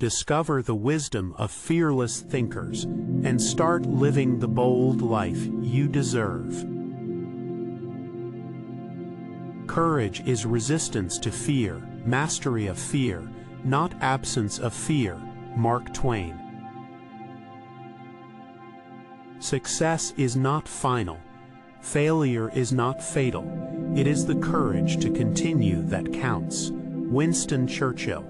discover the wisdom of fearless thinkers, and start living the bold life you deserve. Courage is resistance to fear, mastery of fear, not absence of fear. Mark Twain. Success is not final. Failure is not fatal. It is the courage to continue that counts. Winston Churchill.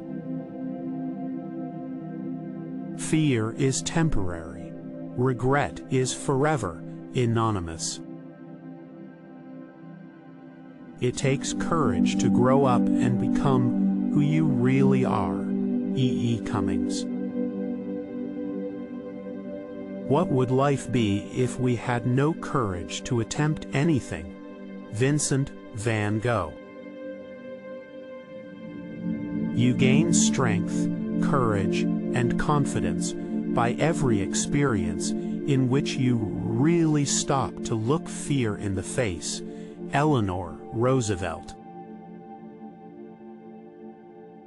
Fear is temporary. Regret is forever. Anonymous. It takes courage to grow up and become who you really are. E. E. Cummings. What would life be if we had no courage to attempt anything? Vincent van Gogh. You gain strength, courage, and confidence by every experience in which you really stop to look fear in the face. Eleanor Roosevelt.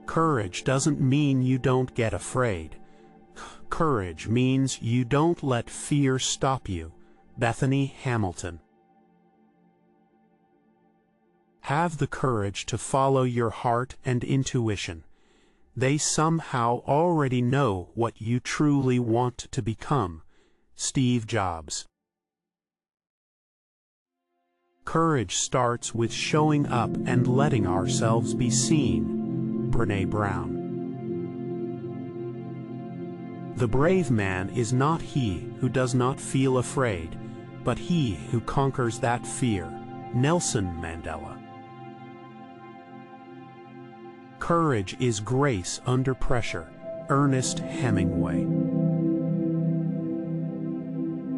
Courage doesn't mean you don't get afraid. Courage means you don't let fear stop you. Bethany Hamilton. Have the courage to follow your heart and intuition. They somehow already know what you truly want to become. Steve Jobs. Courage starts with showing up and letting ourselves be seen. Brené Brown. The brave man is not he who does not feel afraid, but he who conquers that fear. Nelson Mandela. Courage is grace under pressure. Ernest Hemingway.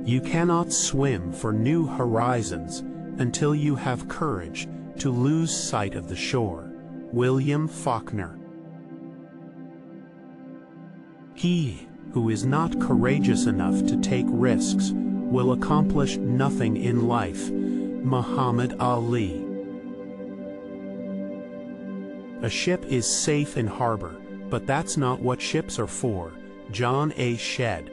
You cannot swim for new horizons until you have courage to lose sight of the shore. William Faulkner. He who is not courageous enough to take risks will accomplish nothing in life. Muhammad Ali. A ship is safe in harbor, but that's not what ships are for. John A. Shedd.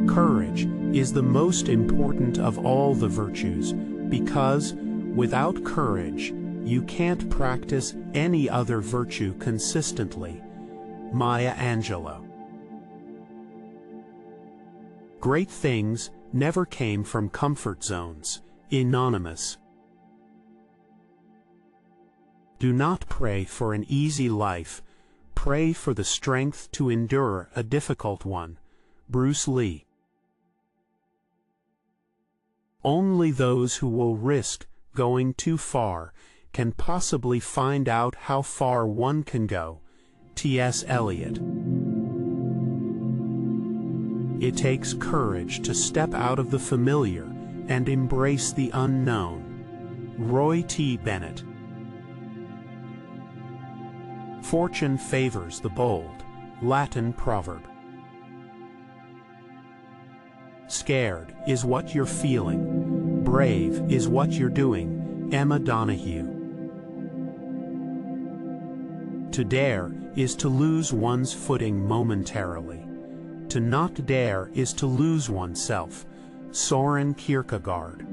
Courage is the most important of all the virtues, because without courage, you can't practice any other virtue consistently. Maya Angelou. Great things never came from comfort zones. Anonymous. Do not pray for an easy life. Pray for the strength to endure a difficult one. Bruce Lee. Only those who will risk going too far can possibly find out how far one can go. T.S. Eliot. It takes courage to step out of the familiar and embrace the unknown. Roy T. Bennett. Fortune favors the bold. Latin proverb. Scared is what you're feeling. Brave is what you're doing. Emma Donoghue. To dare is to lose one's footing momentarily. To not dare is to lose oneself. Soren Kierkegaard.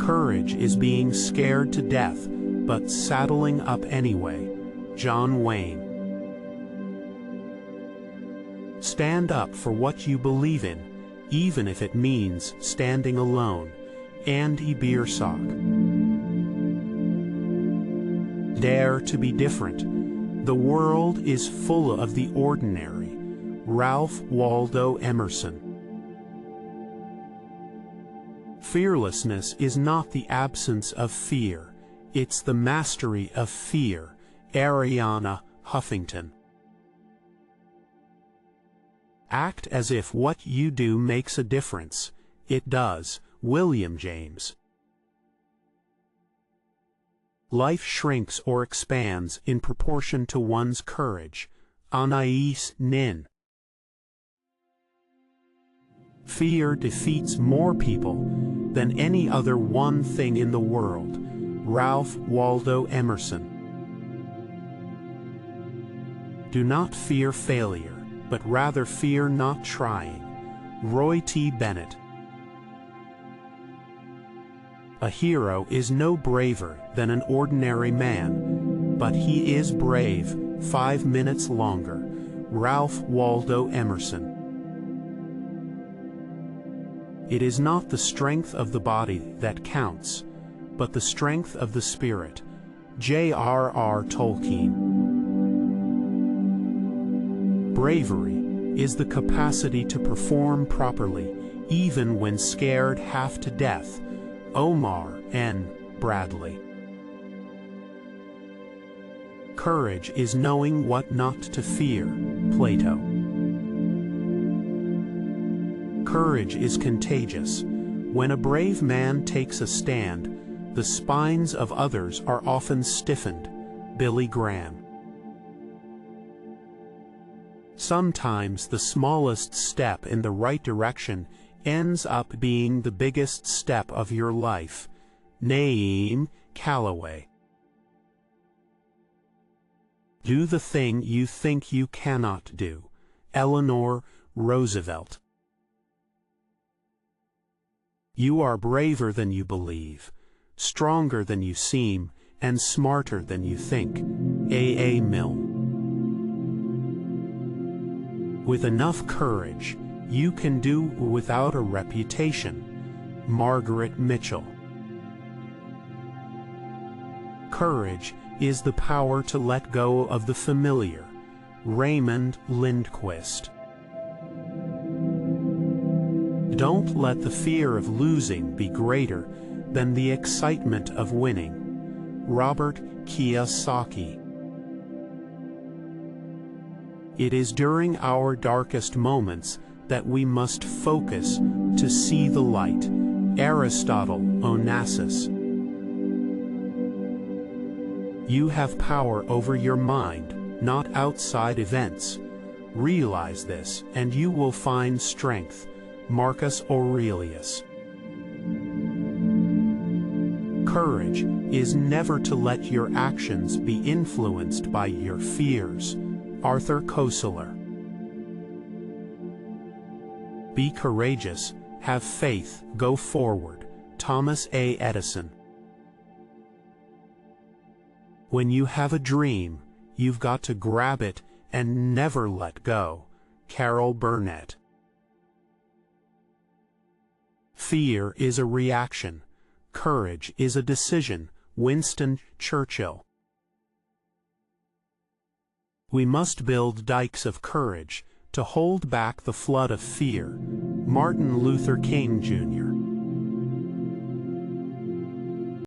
Courage is being scared to death, but saddling up anyway. John Wayne. Stand up for what you believe in, even if it means standing alone. Andy Biersock. Dare to be different. The world is full of the ordinary. Ralph Waldo Emerson. Fearlessness is not the absence of fear. It's the mastery of fear. Arianna Huffington. Act as if what you do makes a difference. It does. William James. Life shrinks or expands in proportion to one's courage. Anais Nin. Fear defeats more people than any other one thing in the world. Ralph Waldo Emerson. Do not fear failure, but rather fear not trying. Roy T. Bennett. A hero is no braver than an ordinary man, but he is brave 5 minutes longer. Ralph Waldo Emerson. It is not the strength of the body that counts, but the strength of the spirit. J.R.R. Tolkien. Bravery is the capacity to perform properly, even when scared half to death. Omar N. Bradley. Courage is knowing what not to fear. Plato. Courage is contagious. When a brave man takes a stand, the spines of others are often stiffened. Billy Graham. Sometimes the smallest step in the right direction ends up being the biggest step of your life. Naeem Callaway. Do the thing you think you cannot do. Eleanor Roosevelt. You are braver than you believe, stronger than you seem, and smarter than you think. A. Milne. With enough courage, you can do without a reputation. Margaret Mitchell. Courage is the power to let go of the familiar. Raymond Lindquist. Don't let the fear of losing be greater than the excitement of winning. Robert Kiyosaki. It is during our darkest moments that we must focus to see the light. Aristotle Onassis. You have power over your mind, not outside events. Realize this, and you will find strength. Marcus Aurelius. Courage is never to let your actions be influenced by your fears. Arthur Koestler. Be courageous, have faith, go forward. Thomas A. Edison. When you have a dream, you've got to grab it and never let go. Carol Burnett. Fear is a reaction. Courage is a decision. Winston Churchill. We must build dikes of courage to hold back the flood of fear. Martin Luther King Jr.